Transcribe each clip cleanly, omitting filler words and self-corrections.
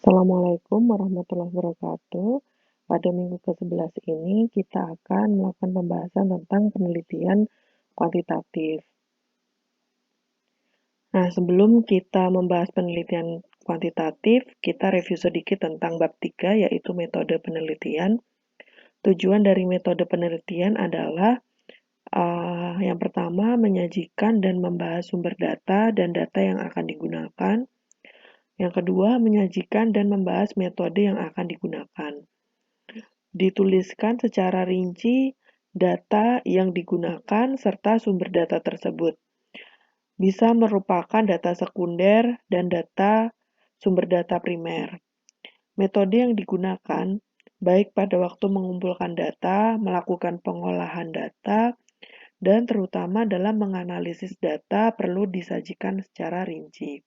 Assalamualaikum warahmatullahi wabarakatuh. Pada minggu ke-11 ini kita akan melakukan pembahasan tentang penelitian kuantitatif. Nah, sebelum kita membahas penelitian kuantitatif, kita review sedikit tentang bab 3 yaitu metode penelitian. Tujuan dari metode penelitian adalah yang pertama menyajikan dan membahas sumber data dan data yang akan digunakan. Yang kedua, menyajikan dan membahas metode yang akan digunakan. Dituliskan secara rinci data yang digunakan serta sumber data tersebut. Bisa merupakan data sekunder dan sumber data primer. Metode yang digunakan baik pada waktu mengumpulkan data, melakukan pengolahan data, dan terutama dalam menganalisis data perlu disajikan secara rinci.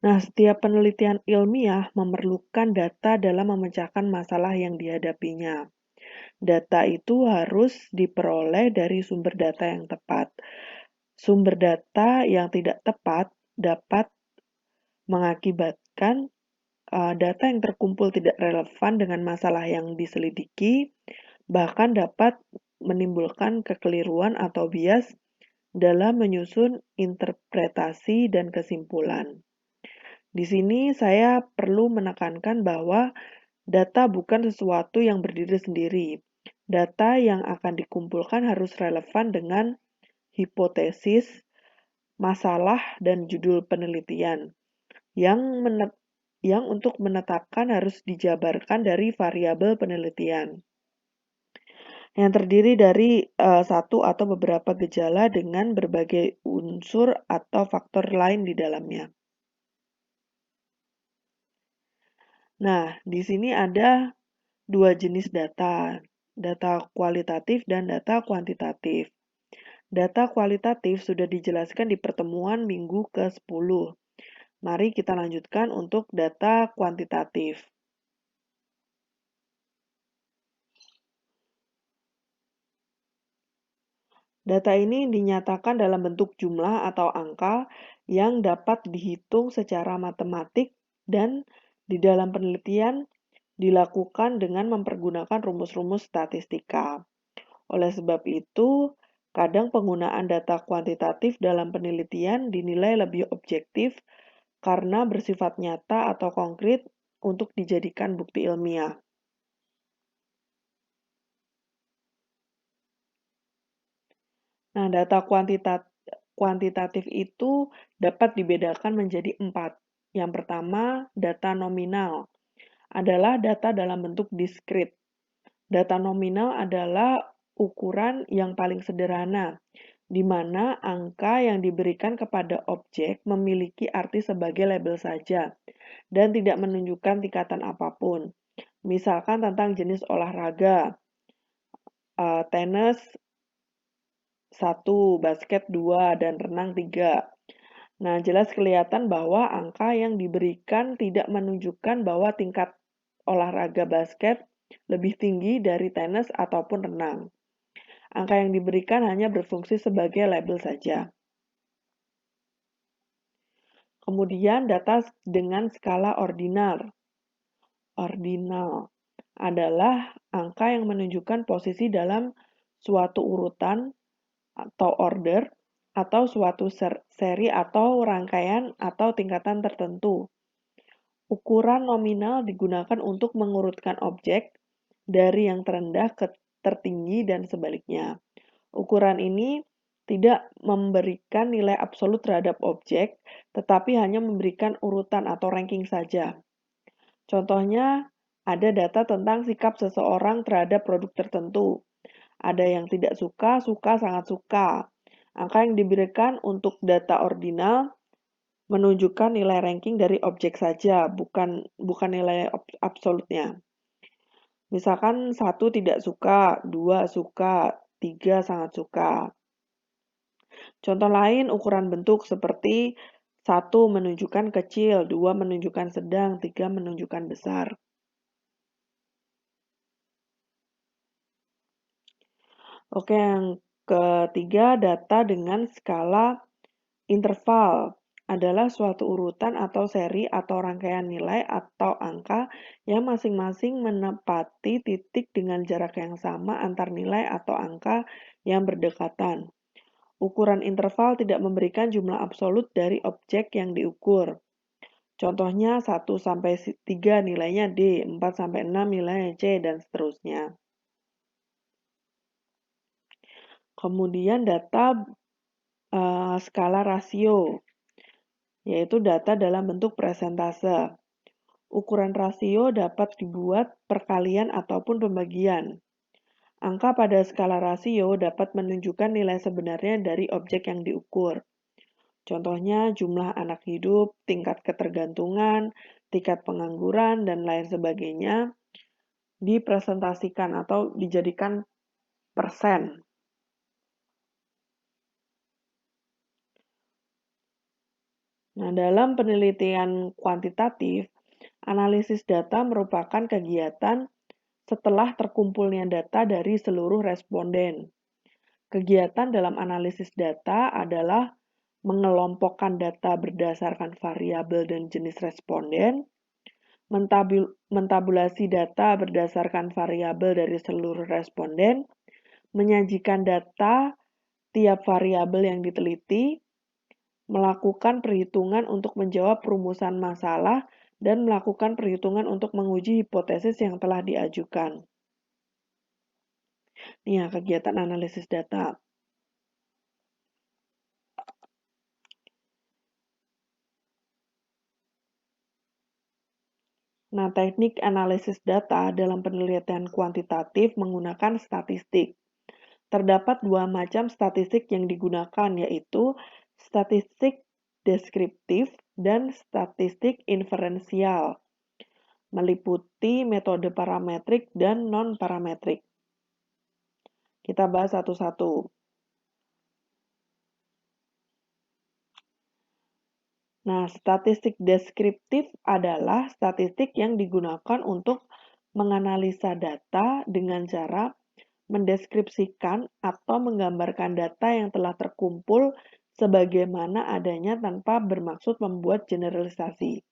Nah, setiap penelitian ilmiah memerlukan data dalam memecahkan masalah yang dihadapinya. Data itu harus diperoleh dari sumber data yang tepat. Sumber data yang tidak tepat dapat mengakibatkan data yang terkumpul tidak relevan dengan masalah yang diselidiki, bahkan dapat menimbulkan kekeliruan atau bias dalam menyusun interpretasi dan kesimpulan. Di sini saya perlu menekankan bahwa data bukan sesuatu yang berdiri sendiri. Data yang akan dikumpulkan harus relevan dengan hipotesis, masalah, dan judul penelitian yang untuk menetapkan harus dijabarkan dari variabel penelitian yang terdiri dari satu atau beberapa gejala dengan berbagai unsur atau faktor lain di dalamnya. Nah, di sini ada dua jenis data kualitatif dan data kuantitatif. Data kualitatif sudah dijelaskan di pertemuan minggu ke-10. Mari kita lanjutkan untuk data kuantitatif. Data ini dinyatakan dalam bentuk jumlah atau angka yang dapat dihitung secara matematik dan di dalam penelitian dilakukan dengan mempergunakan rumus-rumus statistika. Oleh sebab itu, kadang penggunaan data kuantitatif dalam penelitian dinilai lebih objektif karena bersifat nyata atau konkret untuk dijadikan bukti ilmiah. Nah, data kuantitatif itu dapat dibedakan menjadi 4. Yang pertama, data nominal adalah data dalam bentuk diskrit. Data nominal adalah ukuran yang paling sederhana, di mana angka yang diberikan kepada objek memiliki arti sebagai label saja dan tidak menunjukkan tingkatan apapun. Misalkan tentang jenis olahraga, tenis 1, basket 2, dan renang 3. Nah, jelas kelihatan bahwa angka yang diberikan tidak menunjukkan bahwa tingkat olahraga basket lebih tinggi dari tenis ataupun renang. Angka yang diberikan hanya berfungsi sebagai label saja. Kemudian data dengan skala ordinal. Ordinal adalah angka yang menunjukkan posisi dalam suatu urutan atau order atau suatu seri atau rangkaian atau tingkatan tertentu. Ukuran nominal digunakan untuk mengurutkan objek dari yang terendah ke tertinggi dan sebaliknya. Ukuran ini tidak memberikan nilai absolut terhadap objek, tetapi hanya memberikan urutan atau ranking saja. Contohnya, ada data tentang sikap seseorang terhadap produk tertentu. Ada yang tidak suka, suka, sangat suka. Angka yang diberikan untuk data ordinal menunjukkan nilai ranking dari objek saja, bukan nilai absolutnya. Misalkan 1 tidak suka, 2 suka, 3 sangat suka. Contoh lain ukuran bentuk seperti 1 menunjukkan kecil, 2 menunjukkan sedang, 3 menunjukkan besar. Oke, yang ketiga data dengan skala interval adalah suatu urutan atau seri atau rangkaian nilai atau angka yang masing-masing menepati titik dengan jarak yang sama antar nilai atau angka yang berdekatan. Ukuran interval tidak memberikan jumlah absolut dari objek yang diukur. Contohnya 1 sampai 3 nilainya D, 4 sampai 6 nilainya C, dan seterusnya. Kemudian data skala rasio, yaitu data dalam bentuk persentase. Ukuran rasio dapat dibuat perkalian ataupun pembagian. Angka pada skala rasio dapat menunjukkan nilai sebenarnya dari objek yang diukur. Contohnya jumlah anak hidup, tingkat ketergantungan, tingkat pengangguran, dan lain sebagainya dipresentasikan atau dijadikan persen. Nah, dalam penelitian kuantitatif, analisis data merupakan kegiatan setelah terkumpulnya data dari seluruh responden. Kegiatan dalam analisis data adalah mengelompokkan data berdasarkan variabel dan jenis responden, mentabulasi data berdasarkan variabel dari seluruh responden, menyajikan data tiap variabel yang diteliti, melakukan perhitungan untuk menjawab rumusan masalah, dan melakukan perhitungan untuk menguji hipotesis yang telah diajukan. Ini ya, kegiatan analisis data. Nah, teknik analisis data dalam penelitian kuantitatif menggunakan statistik. Terdapat dua macam statistik yang digunakan, yaitu statistik deskriptif dan statistik inferensial, meliputi metode parametrik dan non-parametrik. Kita bahas satu-satu. Nah, statistik deskriptif adalah statistik yang digunakan untuk menganalisa data dengan cara mendeskripsikan atau menggambarkan data yang telah terkumpul sebagaimana adanya tanpa bermaksud membuat generalisasi.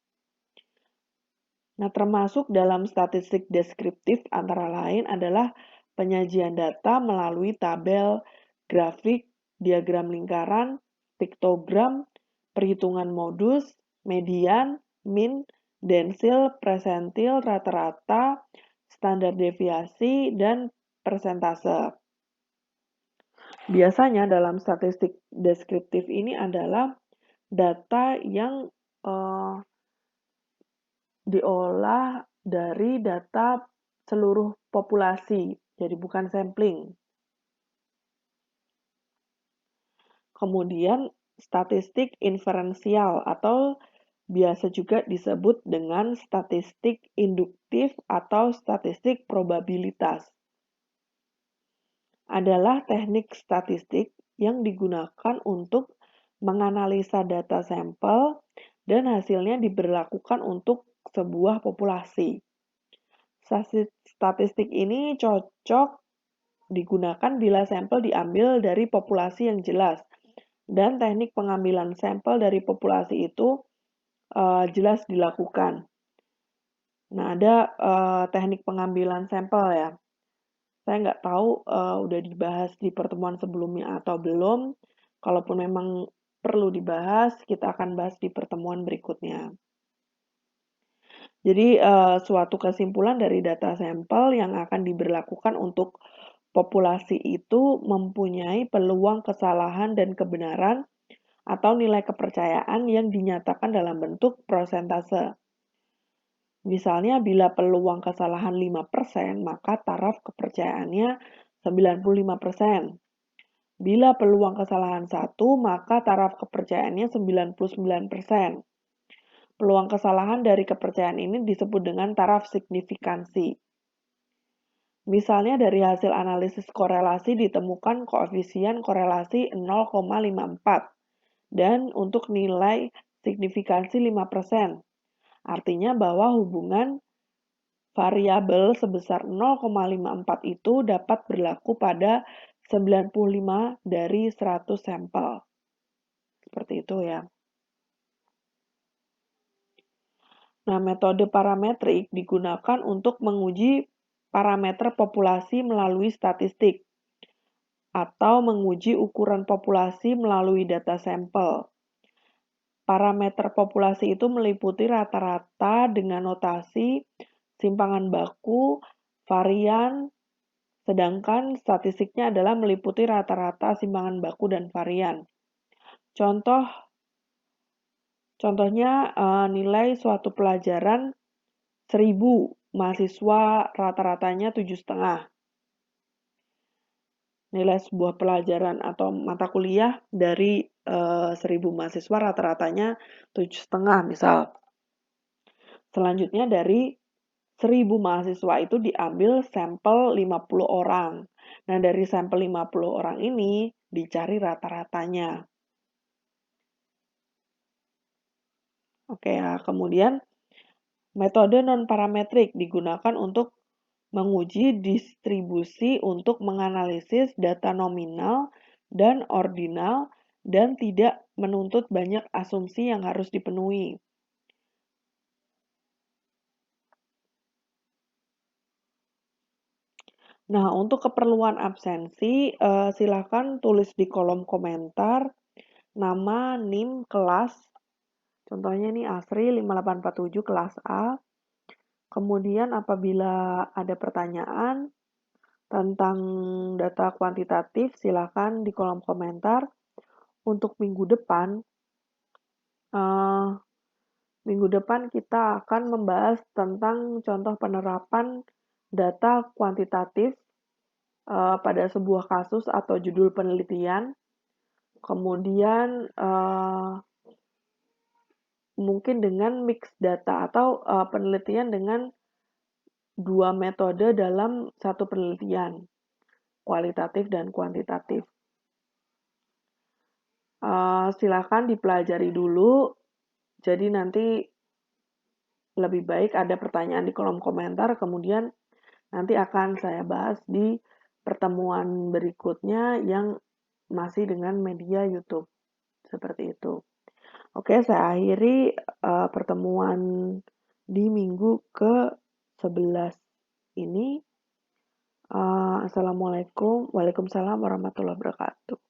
Nah, termasuk dalam statistik deskriptif antara lain adalah penyajian data melalui tabel, grafik, diagram lingkaran, piktogram, perhitungan modus, median, min, densil, presentil, rata-rata, standar deviasi, dan persentase. Biasanya dalam statistik deskriptif ini adalah data yang diolah dari data seluruh populasi, jadi bukan sampling. Kemudian statistik inferensial atau biasa juga disebut dengan statistik induktif atau statistik probabilitas. Adalah teknik statistik yang digunakan untuk menganalisa data sampel dan hasilnya diberlakukan untuk sebuah populasi. Statistik ini cocok digunakan bila sampel diambil dari populasi yang jelas dan teknik pengambilan sampel dari populasi itu jelas dilakukan. Nah, ada teknik pengambilan sampel ya. Saya nggak tahu udah dibahas di pertemuan sebelumnya atau belum. Kalaupun memang perlu dibahas, kita akan bahas di pertemuan berikutnya. Jadi suatu kesimpulan dari data sampel yang akan diberlakukan untuk populasi itu mempunyai peluang kesalahan dan kebenaran atau nilai kepercayaan yang dinyatakan dalam bentuk persentase. Misalnya bila peluang kesalahan 5%, maka taraf kepercayaannya 95%. Bila peluang kesalahan 1, maka taraf kepercayaannya 99%. Peluang kesalahan dari kepercayaan ini disebut dengan taraf signifikansi. Misalnya dari hasil analisis korelasi ditemukan koefisien korelasi 0,54 dan untuk nilai signifikansi 5%. Artinya bahwa hubungan variabel sebesar 0,54 itu dapat berlaku pada 95 dari 100 sampel. Seperti itu ya. Nah, metode parametrik digunakan untuk menguji parameter populasi melalui statistik atau menguji ukuran populasi melalui data sampel. Parameter populasi itu meliputi rata-rata dengan notasi simpangan baku, varian, sedangkan statistiknya adalah meliputi rata-rata simpangan baku dan varian. Contohnya nilai suatu pelajaran 1000 mahasiswa rata-ratanya 7,5. Nilai sebuah pelajaran atau mata kuliah dari 1000 mahasiswa rata-ratanya 7,5 misal. Selanjutnya dari 1000 mahasiswa itu diambil sampel 50 orang. Nah, dari sampel 50 orang ini dicari rata-ratanya. Oke, ya. Kemudian metode non-parametrik digunakan untuk menguji distribusi untuk menganalisis data nominal dan ordinal dan tidak menuntut banyak asumsi yang harus dipenuhi. Nah, untuk keperluan absensi, silakan tulis di kolom komentar nama, NIM, kelas. Contohnya ini Asri 5847 kelas A. Kemudian apabila ada pertanyaan tentang data kuantitatif, silakan di kolom komentar. Untuk minggu depan kita akan membahas tentang contoh penerapan data kuantitatif pada sebuah kasus atau judul penelitian. Kemudian mungkin dengan mix data atau penelitian dengan dua metode dalam satu penelitian, kualitatif dan kuantitatif. Silakan dipelajari dulu, jadi nanti lebih baik ada pertanyaan di kolom komentar, kemudian nanti akan saya bahas di pertemuan berikutnya yang masih dengan media YouTube. Seperti itu. Oke, saya akhiri pertemuan di minggu ke-11 ini. Assalamualaikum, waalaikumsalam warahmatullahi wabarakatuh.